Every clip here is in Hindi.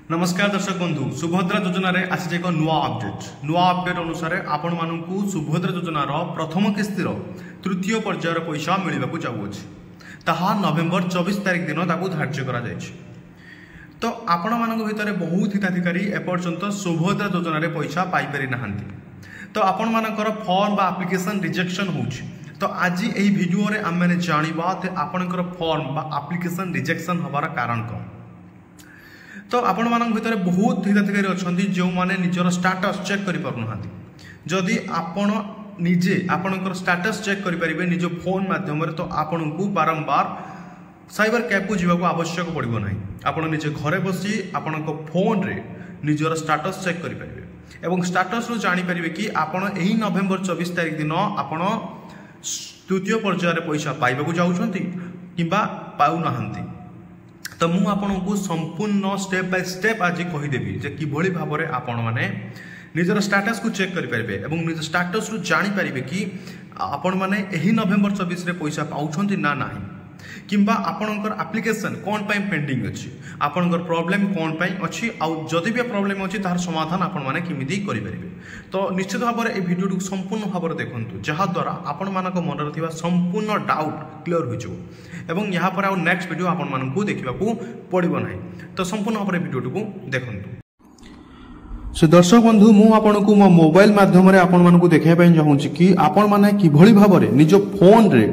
नमस्कार दर्शक बंधु सुभद्रा योजन आसी एक नुआ अपडेट अनुसार आपण मानू सुभद्रा योजनार प्रथम किस्तिर तृतीय पर्यायर पैसा मिलवाक जाऊँगी ताहा नवेम्बर 24 तारिख दिन धार्य कर तो आपण मान भितर बहुत हिताधिकारी एपर्यंत सुभद्रा योजन पैसा पाइपारि ना तो आपण मानकर फॉर्म बा एप्लिकेशन रिजेक्शन हो तो आज यही भिडियो रे आम मैंने जानिबा आपणकर फॉर्म बा एप्लिकेशन रिजेक्शन हबार कारण कौन। तो आपण मान भितर बहुत हिताधिकारी अच्छा जो मैंने निजर स्टाटस चेक कर पारना जदि आपण निजे आपणकर स्टाटस चेक करें निज फोन माध्यम तो आपण को बारंबार साइबर कैफ को जावाक आवश्यक पड़ो ना आपण निजे घरे बसी आपण फोन रे निजर स्टाटस चेक करें और स्टाटस रू जानीपर कि आपण यही नवेम्बर 24 तारिख दिन आपण तृतीय पर्यायर पैसा पाइबा जाऊँच कि पाऊना तो मु आपको संपूर्ण स्टेप बाय स्टेप आज कहीदेवी जे किभली भाव में आपण मैंने निजर स्टाटस को चेक करेंगे और निज स्टाटस रु जानीपर कि आपण मैंने यही नवेम्बर 24 रे पैसा पाउछंती ना नाही किंबा आपणकर एप्लिकेशन कौन पाई पेंडिंग अच्छी आपणकर प्रॉब्लम कौन पाई अच्छी आउ जदि भी प्रॉब्लम अच्छी तार समाधान आपण माने किमिदी करि परिबे तो निश्चित भाव में ए वीडियो संपूर्ण भाव में देखंतु जहा द्वारा आपण मानक मन रथिबा संपूर्ण डाउट क्लियर हो जो एवं यहाँ पर आउ नेक्स्ट वीडियो आपण मानकू देखिबाकू पड़िबो नाही तो संपूर्ण भाव में वीडियो को देखंतु। से दर्शक बंधु मु आपनको मो मोबाइल माध्यम रे आपण मानकू देखिया पई चाहूची कि आपण माने किभली भाव में निज फोन रे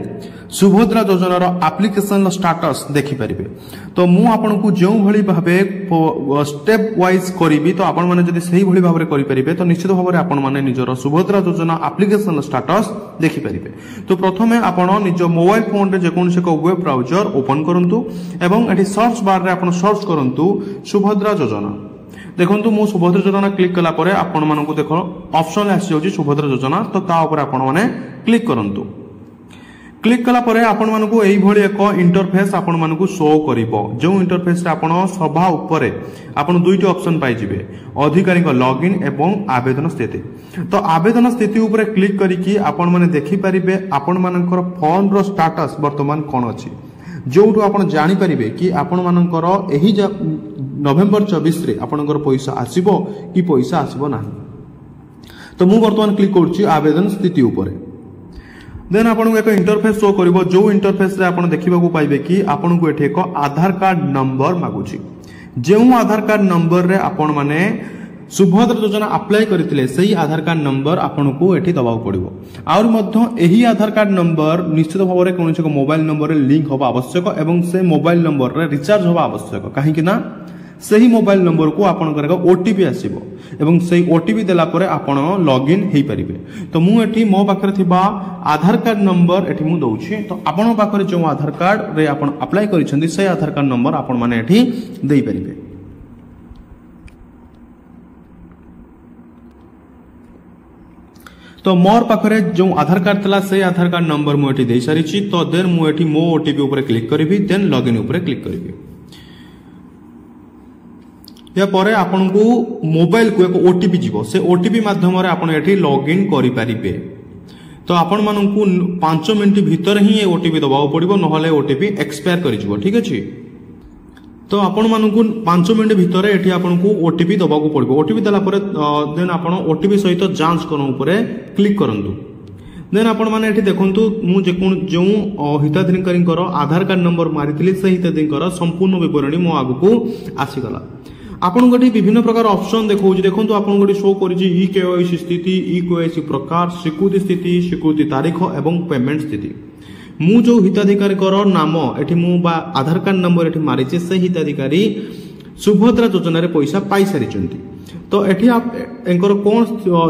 सुभद्रा योजनार एप्लिकेशन स्टाटस देखि परिबे तो मु आपनको जो भली भाबे स्टेप वाइज करिबी तो आपण माने जदि सही भली भाबरे करि परिबे तो निश्चित भाबरे आपण माने निजर सुभद्रा योजना एप्लिकेशन स्टाटस देखि परिबे। तो प्रथमे आपण निज मोबाइल फोन रे जे कोन से वेब ब्राउजर ओपन करंतु एवं एठी सर्च बार रे आपण सर्च करंतु सुभद्रा योजना देखंतु मु सुभद्रा योजना क्लिक कला परे आपण मानकू देखो ऑप्शन आसी जाउची सुभद्रा योजना तो ता ऊपर आपण माने क्लिक करंतु क्लिक कला परे आपण मानकू एही भली एक इंटरफेस आपण मानकू शो करिवो जो इंटरफेस रे आपण सभा ऊपर आपण दुईटी ऑप्शन पाई जिवे अधिकारी को लॉगिन एवं आवेदन स्थिति तो आवेदन स्थिति ऊपर क्लिक करिकि आपण माने देखि परिबे आपण मानकर फॉर्म रो स्टेटस वर्तमान कोन अछि जोठु आपण जानि परिबे कि आपण मानकर एही नवेम्बर 24 रे आपनकर पैसा आसीबो कि पैसा आसीबो नाही तो मु वर्तमान क्लिक करछि आवेदन स्थिति ऊपर देन आपन एक इंटरफेस शो करिवो जो इंटरफेस रे आपन देखिबाकू पाइबे कि आपन को एठे एक आधार कार्ड नंबर मागुछि जेउ आधार कार्ड नंबर रे आपन माने सुभद्रा योजना अप्लाई करथिले सही आधार कार्ड नंबर आपन को एठी दबाव पड़िवो और मध्य एही आधार कार्ड नंबर निश्चित भाव में कोनसे मोबाइल नंबर रे लिंक होबा आवश्यक एवं से मोबाइल नंबर रे रिचार्ज होबा आवश्यक काहे कि ना सही मोबाइल नंबर को आपन ओटीपी आसीबो एवं सही ओटीपी देला परे आपण लॉगिन हेई परिबे तो मु एठी मो पाखरे थिबा आधार कार्ड नंबर एठी मु दउछि तो आपण पाखरे जो आधार कार्ड रे आपण अप्लाई करिसंदी सही आधार कार्ड नंबर आपण माने एठी देई परिबे। तो मोर पाखरे जो आधार कार्ड तला से आधार कार्ड नंबर मु एठी देई सारिछि तो देन मु एठी मो ओटीपी ऊपर क्लिक करिवि देन लॉगिन ऊपर क्लिक करिवि या परे आपन को मोबाइल को एक ओटीपी जीवो से ओटीपी माध्यम रे आपन एठी लॉगिन करि परिबे तो आपन मानन को 5 मिनिट भीतर ही ए ओटीपी दबाव पड़िबो नहले ओटीपी एक्सपायर करि जीवो ठीक अछि तो आपण मानन को 5 मिनिट भीतर एठी आपन को ओटीपी दबाव पड़िबो ओटीपी देला परे देन आपण ओटीपी सहित जांच करो ऊपर क्लिक करंतु देन आपण माने एठी देखंतु मु जे कोन जो हिताधिकारीकर आधार कार्ड नंबर मारिथिली से हिताधिकारीकर संपूर्ण विवरणी मो आगु को आसी गला आपन गोटी विभिन्न प्रकार ऑप्शन देखौछि देखंतु आपन गोटी शो करिछि ई केवाईसी स्थिति ई केवाईसी प्रकार स्वीकृति स्थिति स्वीकृति तारीख एवं पेमेंट स्थिति मु जो हिताधिकारी कर नाम एठी मु बा आधार कार्ड नंबर एठी मारिछि से हिताधिकारी सुभद्रा योजना रे पैसा पाई सारिचंती तो एठी आप एंकर कोन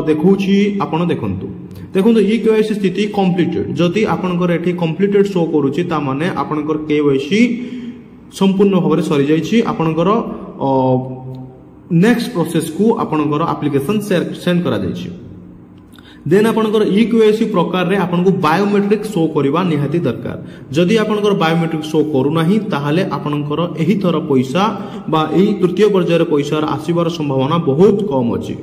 देखौछि आपन देखंतु ई केवाईसी स्थिति कंप्लीटेड जदि आपनकर एठी कंप्लीटेड शो करूछि ता माने आपनकर केवाईसी संपूर्ण भाव में सरी जाइछि आपनकर नेक्स्ट प्रोसेस को आपनकर एप्लिकेशन सेंड करा जाइछि देन आपनकर ई केवाईसी प्रकार रे आपनको बायोमेट्रिक शो करबा निहाती दरकार जदि आपनकर बायोमेट्रिक शो करू नाही ताहाले आपनकर एही थर पैसा बा एही तृतीय पर्यायर पैसा आसीबार संभावना बहुत कम अछि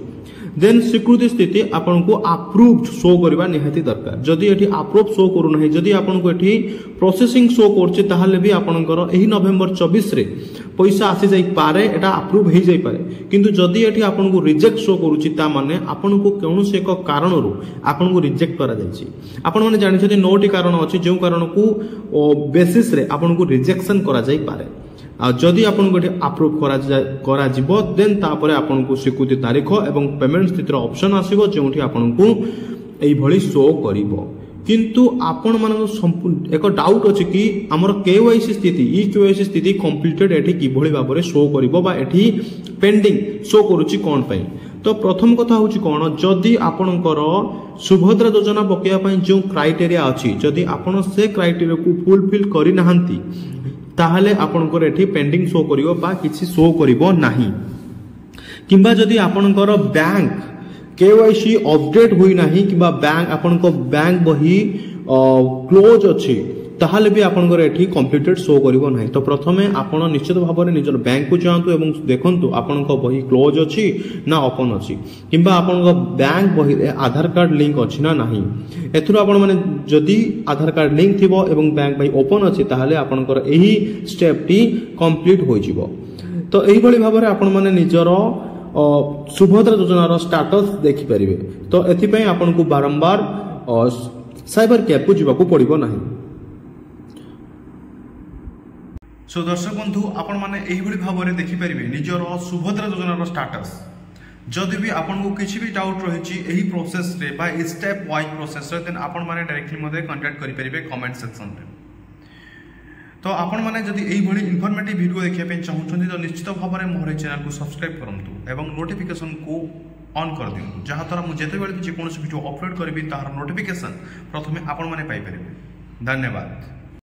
देन स्वीकृति स्थिति आपको अप्रूव्ड शो करबा निहाती दरकार जदि एठी अप्रूव शो करू नाही जदि आपनको एठी प्रोसेसिंग शो करछि ताहाले भी आपनकर एही नवेम्बर 24 रे पैसा आसी जाई पारे एटा अप्रूव हो जाई पारे किंतु जदि एठी आपन को रिजेक्ट शो करूची ता माने आपन को कौनसी एक कारण रो आपन को रिजेक्ट करा जायछि आपन माने जानि छथि 9टी कारण अछि जे कारण को बेसिस रे आपन को रिजेक्शन करा जाई पारे आ जदि आपन को अप्रूव करा जिवो देन तापरे आपन को स्वीकृति तारीख एवं पेमेंट स्थितिर ऑप्शन आसीबो जेउठी आपन को एई भली शो करिवो किंतु आपण मान एक डाउट अछि कि हमर केवाईसी स्थिति ई केवाईसी स्थिति कंप्लीटेड एठी किभली भाबरे शो करिवो बा एठी पेंडिंग शो करूची कोन पई तो प्रथम कथा होची कोन जदि आपणकर सुभद्रा योजना पकेया पई जो क्राइटेरिया अछि जदि आपण से क्राइटेरिया को फुलफिल करि नाहंती ताहले आपणकर एठी पेंडिंग शो करिवो बा किछि शो करिवो नाही किबा जदि आपणकर बैंक केवाईसी अपडेट हुई नाही किबा बैंक आपन को बैंक बही क्लोज अछि ताहाले भी आपन को एठी कंप्लीटेड शो करिवो नाही तो प्रथमे आपन निश्चित भाबरे निजर बैंक को जांतु एवं देखंतु आपन को बही क्लोज अछि ना ओपन अछि किबा आपन को बैंक बही आधार कार्ड लिंक अछि ना नाही एथुर आपन माने जदि आधार कार्ड लिंक थिबो एवं बैंक बही ओपन अछि ताहाले आपन को एही स्टेप टी कंप्लीट होई जिवो तो एही भली भाबरे आपन माने निजर सुभद्रा योजनार स्टाटस देखिपारे तो एथिपाई आपन को बारंबार साइबर कैफ को जीवा को पड़िबो नाही सो दर्शक बंधु आपण माने एही भली भाबरे देखिपारे निजर सुभद्रा योजनार स्टाटस जदि भी आपन को किछि भी डाउट रहिछि एही प्रोसेस रे बा स्टेप वाइज प्रोसेस रे देन आपण माने डायरेक्टली मते कांटेक्ट करि परिबे कमेंट सेक्शन रे तो आपण माने जदि एही भली इन्फॉर्मेटिव वीडियो देखिया पे चाहुछन्ती तो निश्चित भाबरे मोर चैनल को सब्सक्राइब करंतु एवं नोटिफिकेशन को ऑन कर दियंतु जहा द्वारा मु जेते बेले जे कोनोसी वीडियो अपलोड करबी तार नोटिफिकेशन प्रथमे आपण माने पाई परिबे धन्यवाद।